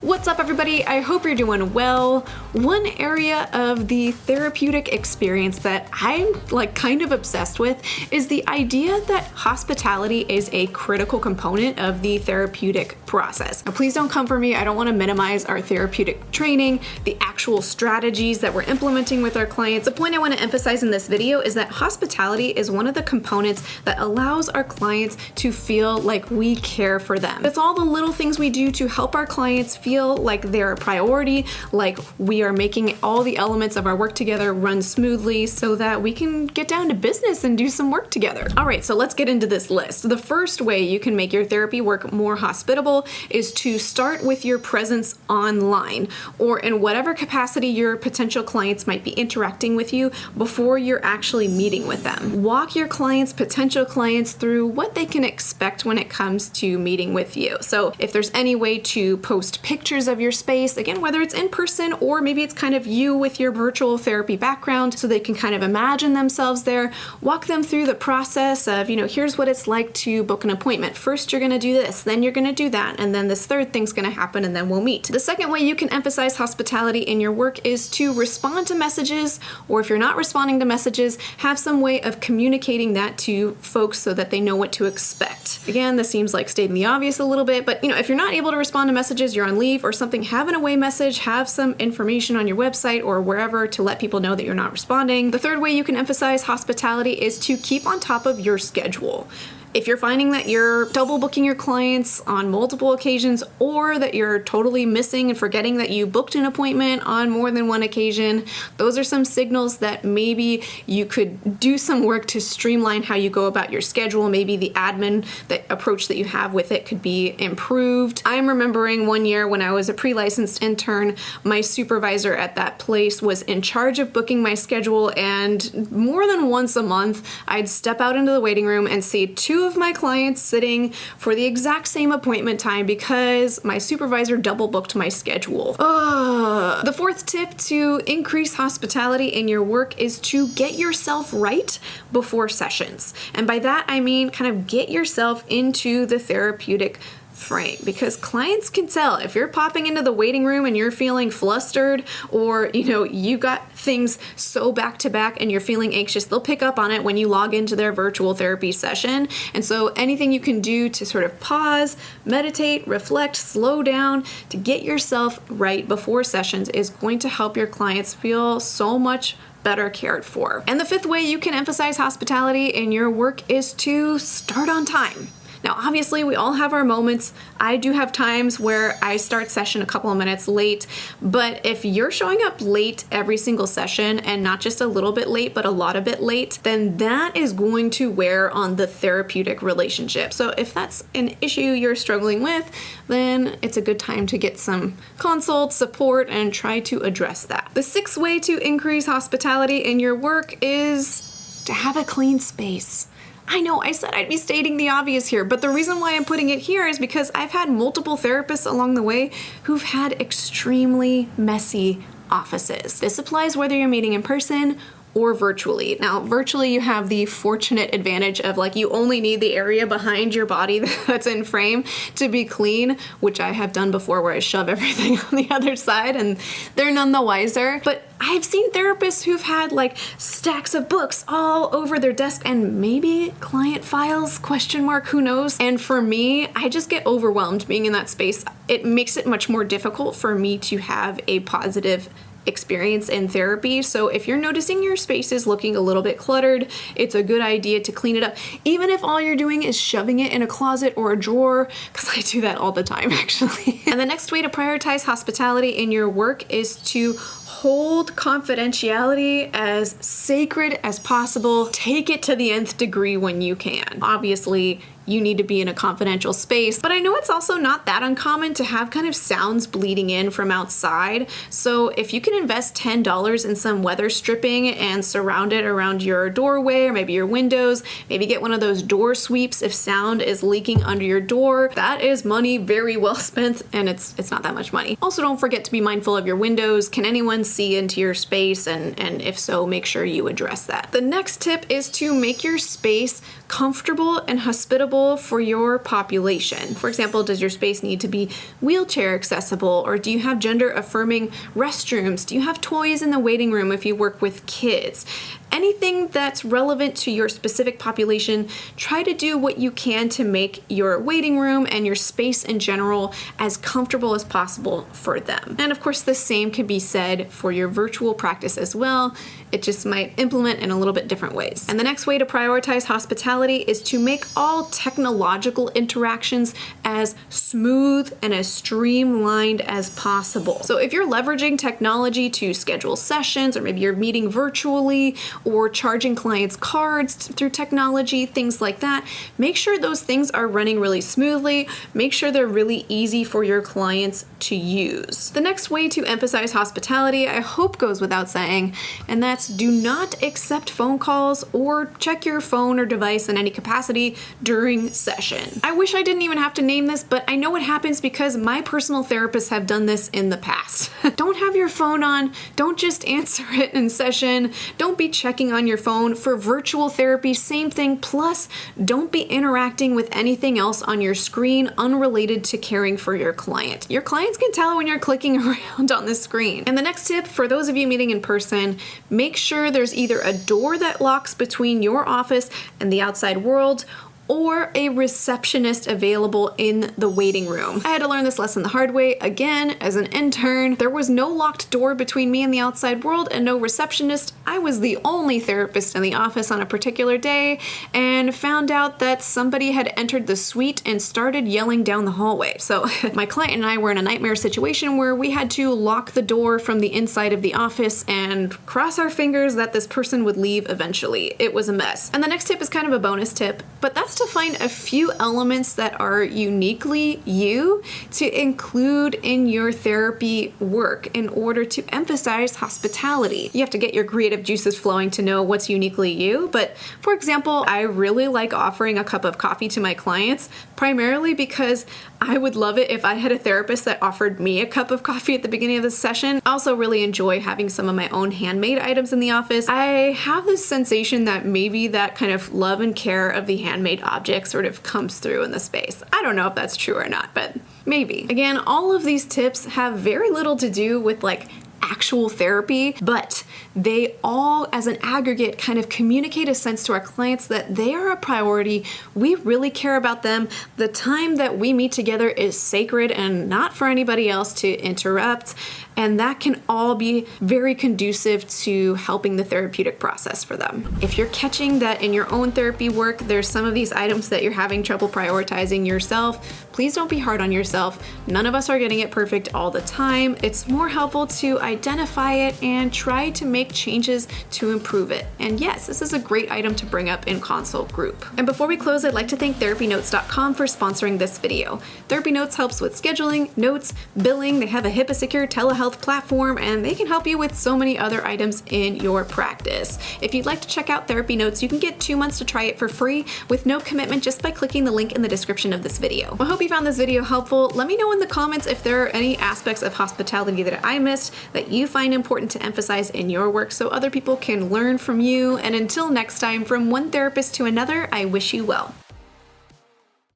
What's up, everybody? I hope you're doing well. One area of the therapeutic experience that I'm kind of obsessed with is the idea that hospitality is a critical component of the therapeutic process. Now, please don't come for me. I don't want to minimize our therapeutic training, the actual strategies that we're implementing with our clients. The point I want to emphasize in this video is that hospitality is one of the components that allows our clients to feel like we care for them. It's all the little things we do to help our clients feel like they're a priority, like we are making all the elements of our work together run smoothly so that we can get down to business and do some work together. All right, so let's get into this list. The first way you can make your therapy work more hospitable is to start with your presence online or in whatever capacity your potential clients might be interacting with you before you're actually meeting with them. Walk your potential clients through what they can expect when it comes to meeting with you. So if there's any way to post pictures of your space, again, whether it's in person or maybe it's kind of you with your virtual therapy background so they can kind of imagine themselves there, walk them through the process of, here's what it's like to book an appointment. First, you're going to do this, then you're going to do that, and then this third thing's going to happen, and then we'll meet. The second way you can emphasize hospitality in your work is to respond to messages, or if you're not responding to messages, have some way of communicating that to folks so that they know what to expect. Again, this seems like stating the obvious a little bit, but if you're not able to respond to messages, you're on leave or something, have an away message, have some information on your website or wherever to let people know that you're not responding. The third way you can emphasize hospitality is to keep on top of your schedule. If you're finding that you're double booking your clients on multiple occasions or that you're totally missing and forgetting that you booked an appointment on more than one occasion, those are some signals that maybe you could do some work to streamline how you go about your schedule. Maybe the admin approach that you have with it could be improved. I'm remembering one year when I was a pre-licensed intern, my supervisor at that place was in charge of booking my schedule, and more than once a month, I'd step out into the waiting room and see two of my clients sitting for the exact same appointment time because my supervisor double booked my schedule. The fourth tip to increase hospitality in your work is to get yourself right before sessions. And by that, I mean kind of get yourself into the therapeutic frame, because clients can tell if you're popping into the waiting room and you're feeling flustered, or you got things so back to back and you're feeling anxious. They'll pick up on it when you log into their virtual therapy session. And so anything you can do to sort of pause, meditate, reflect, slow down to get yourself right before sessions is going to help your clients feel so much better cared for. And the fifth way you can emphasize hospitality in your work is to start on time. Now, obviously, we all have our moments. I do have times where I start session a couple of minutes late, but if you're showing up late every single session and not just a little bit late, but a lot of bit late, then that is going to wear on the therapeutic relationship. So if that's an issue you're struggling with, then it's a good time to get some consult, support, and try to address that. The sixth way to increase hospitality in your work is to have a clean space. I know I said I'd be stating the obvious here, but the reason why I'm putting it here is because I've had multiple therapists along the way who've had extremely messy offices. This applies whether you're meeting in person or virtually. Now, virtually you have the fortunate advantage of you only need the area behind your body that's in frame to be clean, which I have done before where I shove everything on the other side and they're none the wiser. But I've seen therapists who've had stacks of books all over their desk and maybe client files, ? Who knows? And for me, I just get overwhelmed being in that space. It makes it much more difficult for me to have a positive experience in therapy. So if you're noticing your space is looking a little bit cluttered, it's a good idea to clean it up, even if all you're doing is shoving it in a closet or a drawer, because I do that all the time actually. And the next way to prioritize hospitality in your work is to hold confidentiality as sacred as possible. Take it to the nth degree when you can. Obviously, you need to be in a confidential space, but I know it's also not that uncommon to have kind of sounds bleeding in from outside. So if you can invest $10 in some weather stripping and surround it around your doorway or maybe your windows, maybe get one of those door sweeps if sound is leaking under your door, that is money very well spent, and it's not that much money. Also, don't forget to be mindful of your windows. Can anyone see into your space? And if so, make sure you address that. The next tip is to make your space comfortable and hospitable for your population. For example, does your space need to be wheelchair accessible, or do you have gender affirming restrooms? Do you have toys in the waiting room if you work with kids? Anything that's relevant to your specific population, try to do what you can to make your waiting room and your space in general as comfortable as possible for them. And of course, the same can be said for your virtual practice as well. It just might implement in a little bit different ways. And the next way to prioritize hospitality is to make all technological interactions as smooth and as streamlined as possible. So if you're leveraging technology to schedule sessions, or maybe you're meeting virtually, or charging clients cards through technology, things like that, make sure those things are running really smoothly. Make sure they're really easy for your clients to use. The next way to emphasize hospitality, I hope goes without saying, and that's do not accept phone calls or check your phone or device in any capacity during session. I wish I didn't even have to name this, but I know it happens because my personal therapists have done this in the past. Don't have your phone on. Don't just answer it in session. Don't be checking on your phone. For virtual therapy, same thing. Plus, don't be interacting with anything else on your screen unrelated to caring for your client. Your clients can tell when you're clicking around on the screen. And the next tip, for those of you meeting in person, make sure there's either a door that locks between your office and the outside world, or a receptionist available in the waiting room. I had to learn this lesson the hard way. Again, as an intern, there was no locked door between me and the outside world and no receptionist. I was the only therapist in the office on a particular day and found out that somebody had entered the suite and started yelling down the hallway. So my client and I were in a nightmare situation where we had to lock the door from the inside of the office and cross our fingers that this person would leave eventually. It was a mess. And the next tip is kind of a bonus tip, but that's to find a few elements that are uniquely you to include in your therapy work in order to emphasize hospitality. You have to get your creative juices flowing to know what's uniquely you. But for example, I really like offering a cup of coffee to my clients, primarily because I would love it if I had a therapist that offered me a cup of coffee at the beginning of the session. I also really enjoy having some of my own handmade items in the office. I have this sensation that maybe that kind of love and care of the handmade object sort of comes through in the space. I don't know if that's true or not, but maybe. Again, all of these tips have very little to do with like actual therapy, but they all, as an aggregate, kind of communicate a sense to our clients that they are a priority. We really care about them. The time that we meet together is sacred and not for anybody else to interrupt. And that can all be very conducive to helping the therapeutic process for them. If you're catching that in your own therapy work, there's some of these items that you're having trouble prioritizing yourself, please don't be hard on yourself. None of us are getting it perfect all the time. It's more helpful to identify it and try to make changes to improve it. And yes, this is a great item to bring up in consult group. And before we close, I'd like to thank therapynotes.com for sponsoring this video. Therapy Notes helps with scheduling, notes, billing. They have a HIPAA secure telehealth platform, and they can help you with so many other items in your practice. If you'd like to check out Therapy Notes, you can get 2 months to try it for free with no commitment just by clicking the link in the description of this video. I hope you found this video helpful. Let me know in the comments if there are any aspects of hospitality that I missed that you find important to emphasize in your work so other people can learn from you. And until next time, from one therapist to another, I wish you well.